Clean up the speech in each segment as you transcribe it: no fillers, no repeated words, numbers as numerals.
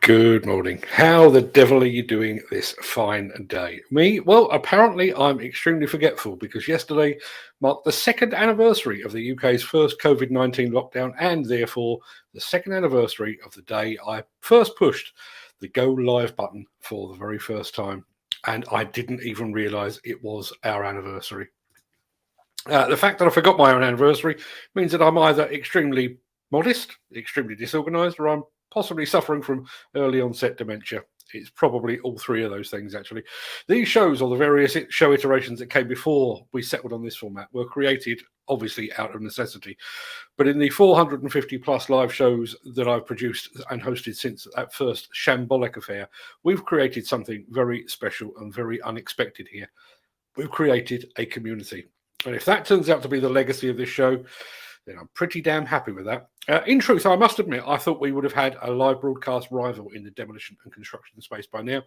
Good morning. How the devil are you doing this fine day? Me? Well, apparently I'm extremely forgetful because yesterday marked the second anniversary of the UK's first COVID-19 lockdown and therefore the second anniversary of the day I first pushed the go live button for the very first time. And I didn't even realize it was our anniversary. The fact that I forgot my own anniversary means that I'm either extremely modest, extremely disorganized, or I'm possibly suffering from early onset dementia. It's probably all three of those things, actually. These shows, or the various show iterations that came before we settled on this format, were created obviously out of necessity. But in the 450 plus live shows that I've produced and hosted since that first shambolic affair, we've created something very special and very unexpected here. We've created a community. And if that turns out to be the legacy of this show, then I'm pretty damn happy with that. In truth, I must admit, I thought we would have had a live broadcast rival in the demolition and construction space by now,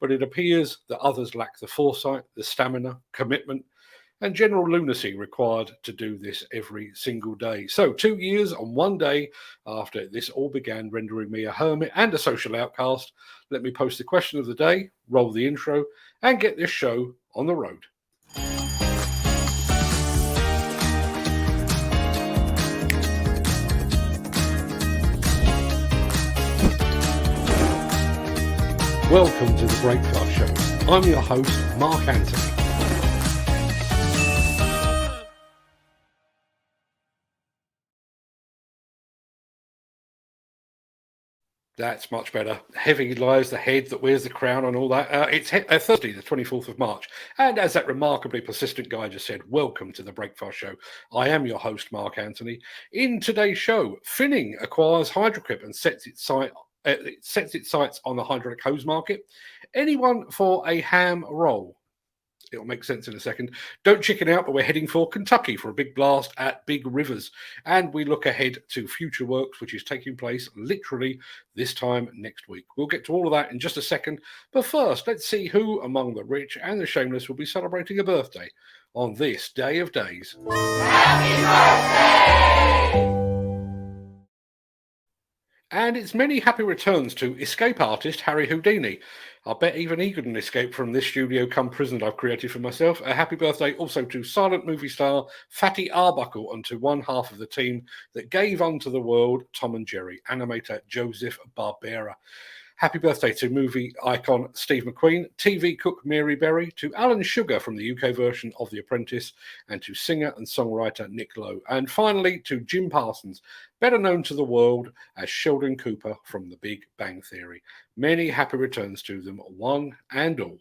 but it appears that others lack the foresight, the stamina, commitment, and general lunacy required to do this every single day. So 2 years on one day after this all began rendering me a hermit and a social outcast, let me post the question of the day, roll the intro, and get this show on the road. Welcome to the Breakfast Show. I'm your host, Mark Anthony. That's much better. Heavy lies the head that wears the crown and all that. It's Thursday, the 24th of March. And as that remarkably persistent guy just said, welcome to the Breakfast Show. I am your host, Mark Anthony. In today's show, Finning acquires Hydraquip and sets its sights on the hydraulic hose market. Anyone for a Hamm roll? It'll make sense in a second. Don't chicken out, but we're heading for Kentucky for a big blast at Big Rivers. And we look ahead to Futureworx, which is taking place literally this time next week. We'll get to all of that in just a second. But first, let's see who among the rich and the shameless will be celebrating a birthday on this day of days. Happy birthday! And it's many happy returns to escape artist Harry Houdini. I bet even he couldn't escape from this studio come prison I've created for myself. A happy birthday also to silent movie star Fatty Arbuckle and to one half of the team that gave unto the world Tom and Jerry, animator Joseph Barbera. Happy birthday to movie icon Steve McQueen, TV cook Mary Berry, to Alan Sugar from the UK version of The Apprentice, and to singer and songwriter Nick Lowe. And finally to Jim Parsons, better known to the world as Sheldon Cooper from The Big Bang Theory. Many happy returns to them, one and all.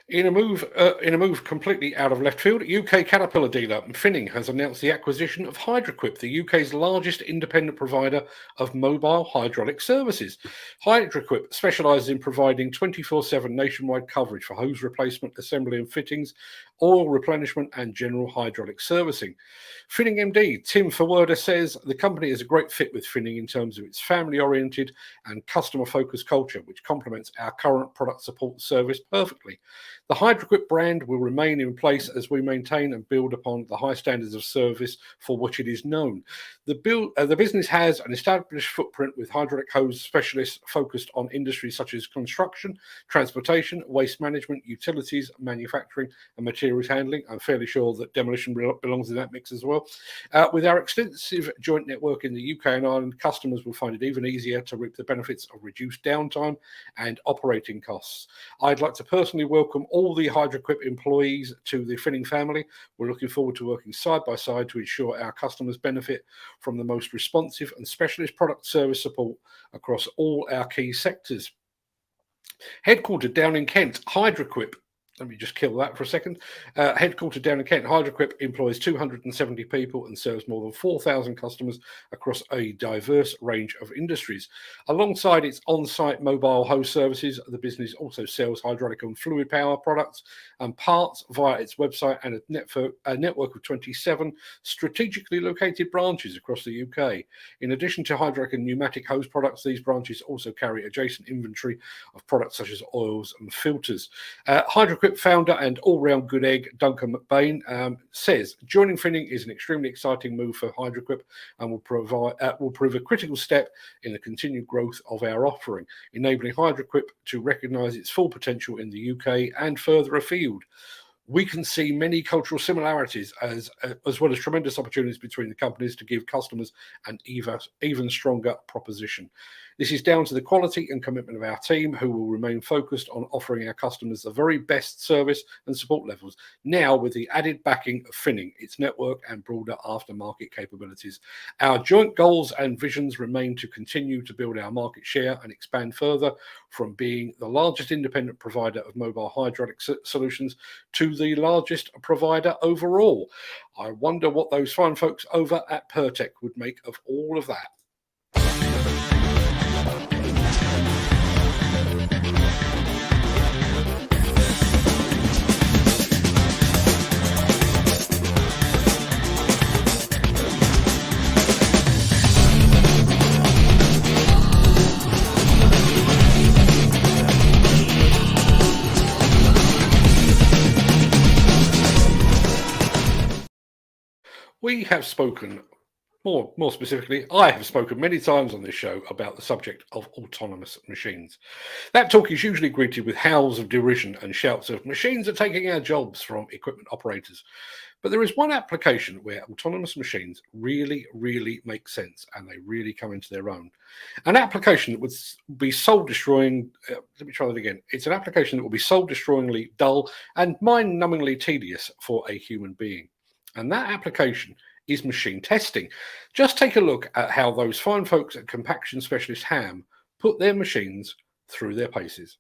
In a move completely out of left field, UK Caterpillar dealer Finning has announced the acquisition of Hydraquip, the UK's largest independent provider of mobile hydraulic services. Hydraquip specialises in providing 24/7 nationwide coverage for hose replacement, assembly and fittings, oil replenishment and general hydraulic servicing. Finning MD Tim Forwerder says the company is a great fit with Finning in terms of its family-oriented and customer-focused culture, which complements our current product support service perfectly. The Hydraquip brand will remain in place as we maintain and build upon the high standards of service for which it is known. The business has an established footprint with hydraulic hose specialists focused on industries such as construction, transportation, waste management, utilities, manufacturing, and materials handling. I'm fairly sure that demolition belongs in that mix as well. With our extensive joint network in the UK and Ireland, customers will find it even easier to reap the benefits of reduced downtime and operating costs. I'd like to personally welcome all the Hydraquip employees to the Finning family. We're looking forward to working side by side to ensure our customers benefit from the most responsive and specialist product service support across all our key sectors. Headquartered down in Kent, Hydraquip. Let me just kill that for a second. Headquartered down in Kent, Hydraquip employs 270 people and serves more than 4,000 customers across a diverse range of industries. Alongside its on-site mobile hose services, the business also sells hydraulic and fluid power products and parts via its website and a network of 27 strategically located branches across the UK. In addition to hydraulic and pneumatic hose products, these branches also carry adjacent inventory of products such as oils and filters. Hydraquip Hydraquip founder and all-round good egg, Duncan McBain, says, joining Finning is an extremely exciting move for Hydraquip and will prove a critical step in the continued growth of our offering, enabling Hydraquip to recognise its full potential in the UK and further afield. We can see many cultural similarities as well as tremendous opportunities between the companies to give customers an even stronger proposition. This is down to the quality and commitment of our team, who will remain focused on offering our customers the very best service and support levels, now with the added backing of Finning, its network and broader aftermarket capabilities. Our joint goals and visions remain to continue to build our market share and expand further from being the largest independent provider of mobile hydraulic solutions to the largest provider overall. I wonder what those fine folks over at Pertec would make of all of that. We have spoken, more specifically, I have spoken many times on this show about the subject of autonomous machines. That talk is usually greeted with howls of derision and shouts of machines are taking our jobs from equipment operators. But there is one application where autonomous machines really make sense and they really come into their own. An application that would be soul-destroying, let me try that again. It's an application that will be soul-destroyingly dull and mind-numbingly tedious for a human being. And that application is machine testing. Just take a look at how those fine folks at compaction specialist Hamm put their machines through their paces.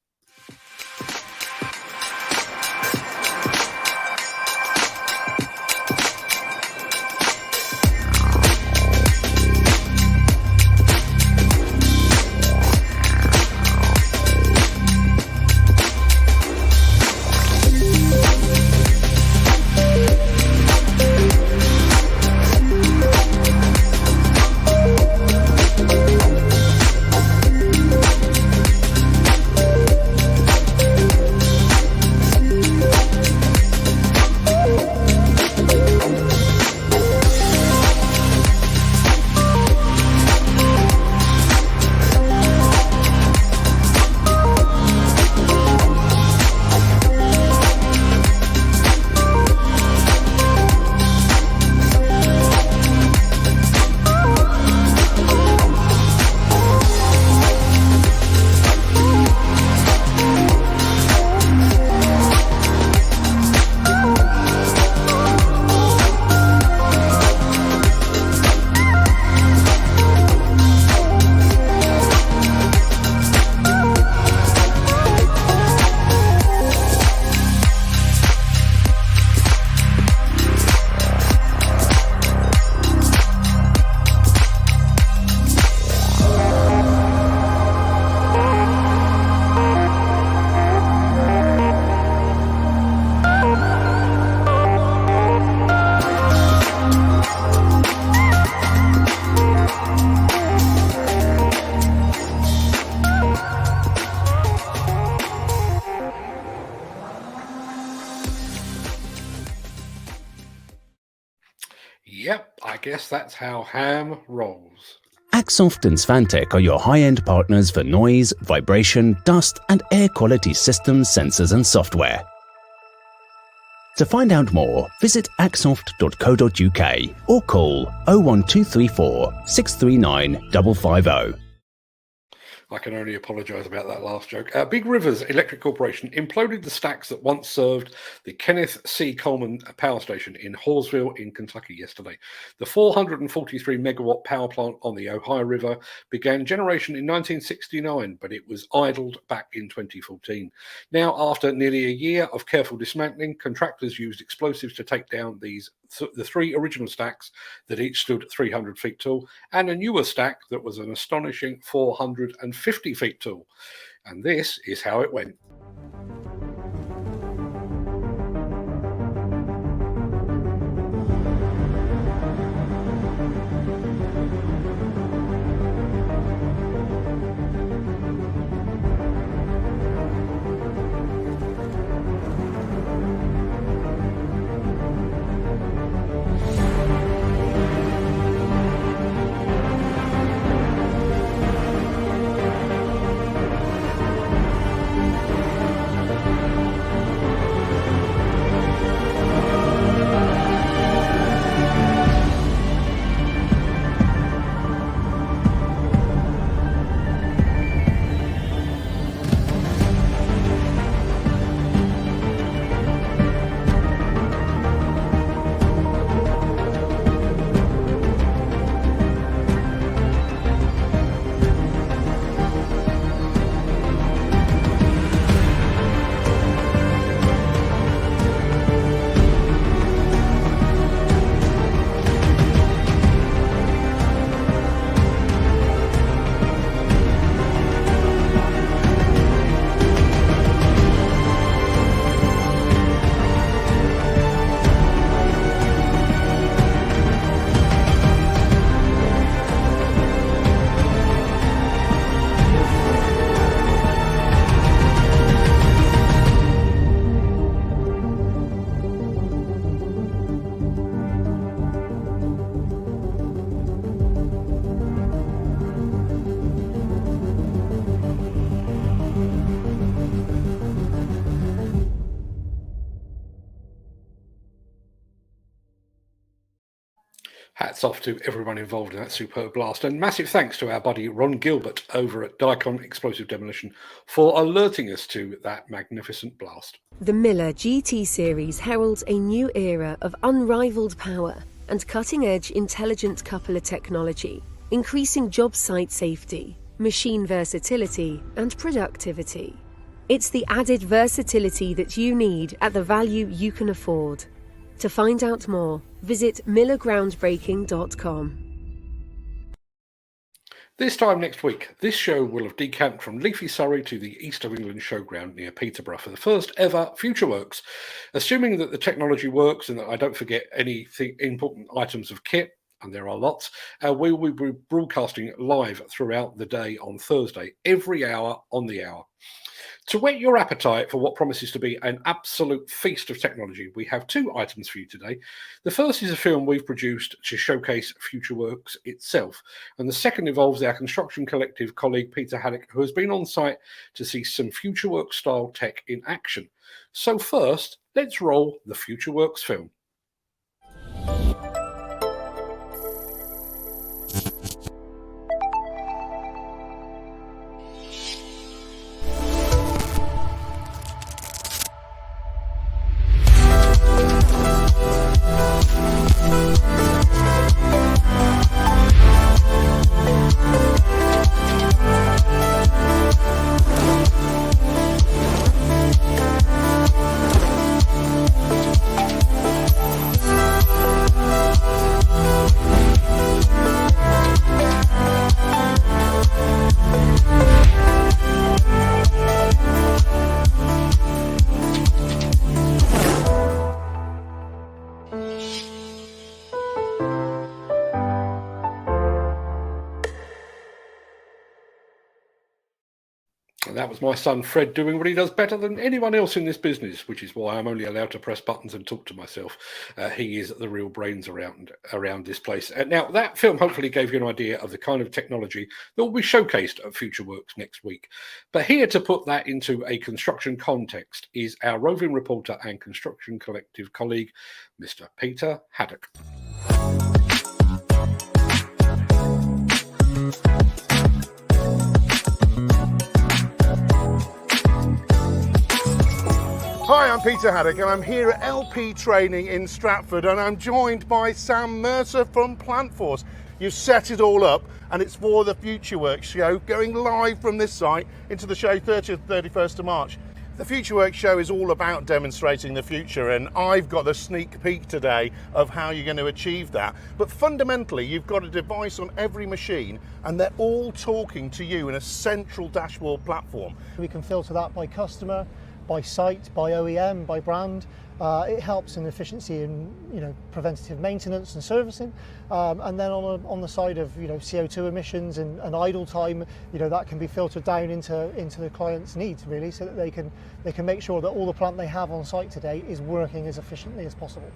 Yep, I guess that's how Hamm rolls. Axoft and Svantec are your high-end partners for noise, vibration, dust and air quality systems, sensors and software. To find out more, visit axoft.co.uk or call 01234 639 550. I can only apologise about that last joke. Big Rivers Electric Corporation imploded the stacks that once served the Kenneth C. Coleman Power Station in Hallsville in Kentucky yesterday. The 443 megawatt power plant on the Ohio River began generation in 1969, but it was idled back in 2014. Now, after nearly a year of careful dismantling, contractors used explosives to take down the three original stacks that each stood 300 feet tall, and a newer stack that was an astonishing 450 feet tall. And this is how it went. Hats off to everyone involved in that superb blast, and massive thanks to our buddy Ron Gilbert over at Dicon Explosive Demolition for alerting us to that magnificent blast. The Miller GT series heralds a new era of unrivaled power and cutting-edge intelligent coupler technology, increasing job site safety, machine versatility, and productivity. It's the added versatility that you need at the value you can afford. To find out more, visit millergroundbreaking.com. This time next week, this show will have decamped from leafy Surrey to the East of England showground near Peterborough for the first ever Futureworx. Assuming that the technology works and that I don't forget any important items of kit, and there are lots, we will be broadcasting live throughout the day on Thursday, every hour on the hour. To whet your appetite for what promises to be an absolute feast of technology, we have two items for you today. The first is a film we've produced to showcase Futureworx itself, and the second involves our construction collective colleague Peter Haddock, who has been on site to see some Futureworx style tech in action. So first, let's roll the Futureworx film. That was my son Fred doing what he does better than anyone else in this business, which is why I'm only allowed to press buttons and talk to myself. He is the real brains around this place. Now, that film hopefully gave you an idea of the kind of technology that will be showcased at Futureworx next week. But here to put that into a construction context is our roving reporter and construction collective colleague, Mr. Peter Haddock. Hi, I'm Peter Haddock and I'm here at LP Training in Stratford, and I'm joined by Sam Mercer from PlantForce. You've set it all up and it's for the Futureworx show, going live from this site into the show 30th, 31st of March. The Futureworx show is all about demonstrating the future, and I've got a sneak peek today of how you're going to achieve that. But fundamentally, you've got a device on every machine and they're all talking to you in a central dashboard platform. We can filter that by customer, by site, by OEM, by brand. It helps in efficiency in preventative maintenance and servicing, and then on the side of CO2 emissions and idle time, that can be filtered down into the client's needs really, so that they can make sure that all the plant they have on site today is working as efficiently as possible.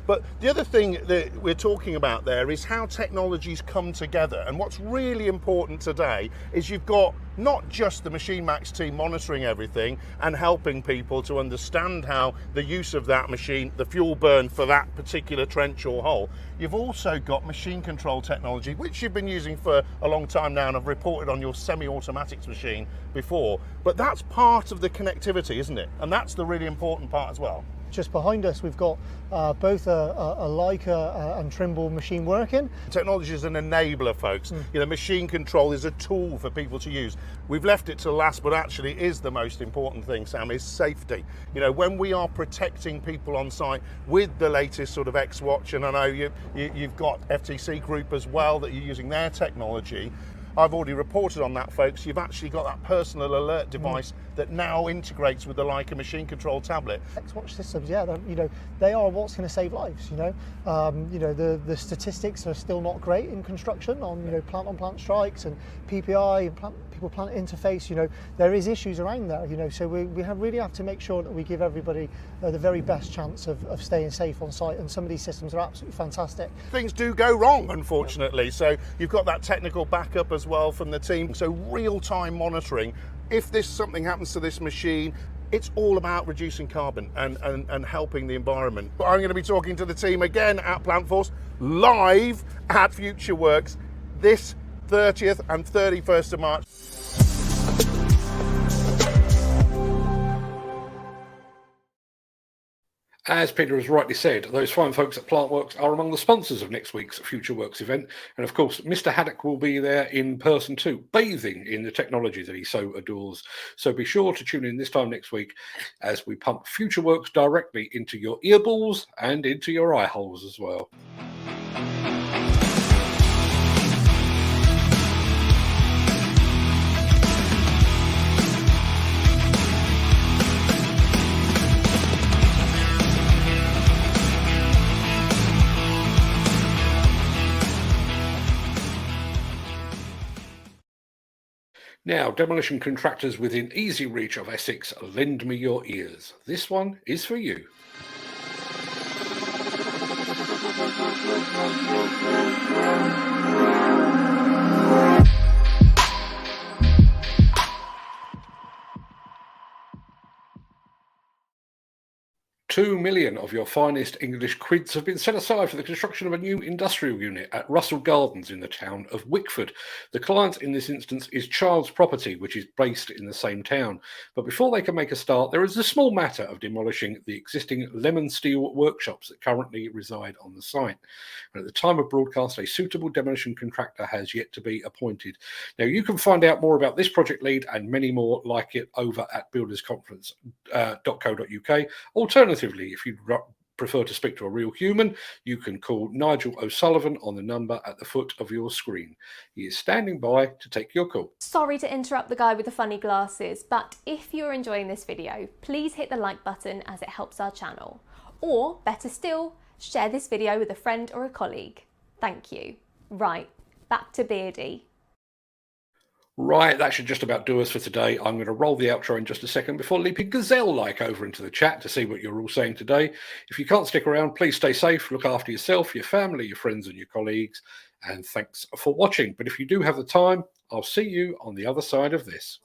But the other thing that we're talking about there is how technologies come together, and what's really important today is you've got not just the Machine Max team monitoring everything and helping people to understand how the use of that machine, the fuel burn for that particular trench or hole. You've also got machine control technology, which you've been using for a long time now, and I've reported on your semi-automatics machine before, but that's part of the connectivity, isn't it? And that's the really important part as well. Just behind us, we've got both a Leica and Trimble machine working. Technology is an enabler, folks. Machine control is a tool for people to use. We've left it to last, but actually is the most important thing, Sam, is safety. When we are protecting people on site with the latest sort of X-Watch, and I know you've got FTC Group as well, that you're using their technology. I've already reported on that, folks. You've actually got that personal alert device that now integrates with the Leica machine control tablet. X-Watch systems, yeah, they are what's going to save lives. The statistics are still not great in construction on plant-on-plant strikes and PPI and people-plant interface. There is issues around there. So we really have to make sure that we give everybody the very best chance of staying safe on site. And some of these systems are absolutely fantastic. Things do go wrong, unfortunately. So you've got that technical backup as well from the team. So real-time monitoring. If something happens to this machine, it's all about reducing carbon and helping the environment. But I'm going to be talking to the team again at PlantForce. live at Futureworx this 30th and 31st of March. As Peter has rightly said, those fine folks at PlantWorks are among the sponsors of next week's Futureworx event. And of course, Mr. Haddock will be there in person too, bathing in the technology that he so adores. So be sure to tune in this time next week as we pump Futureworx directly into your earballs and into your eye holes as well. Now, demolition contractors within easy reach of Essex, lend me your ears. This one is for you. £2 million of your finest English quids have been set aside for the construction of a new industrial unit at Russell Gardens in the town of Wickford. The client in this instance is Child's Property, which is based in the same town. But before they can make a start, there is a small matter of demolishing the existing lemon steel workshops that currently reside on the site. And at the time of broadcast, a suitable demolition contractor has yet to be appointed. Now, you can find out more about this project lead and many more like it over at buildersconference.co.uk. Alternatively, if you prefer to speak to a real human, you can call Nigel O'Sullivan on the number at the foot of your screen. He is standing by to take your call. Sorry to interrupt the guy with the funny glasses, but if you're enjoying this video, please hit the like button as it helps our channel. Or, better still, share this video with a friend or a colleague. Thank you. Right, back to Beardy. Right, that should just about do us for today. I'm going to roll the outro in just a second before leaping gazelle-like over into the chat to see what you're all saying today. If you can't stick around, please stay safe, look after yourself, your family, your friends and your colleagues, and thanks for watching. But if you do have the time, I'll see you on the other side of this.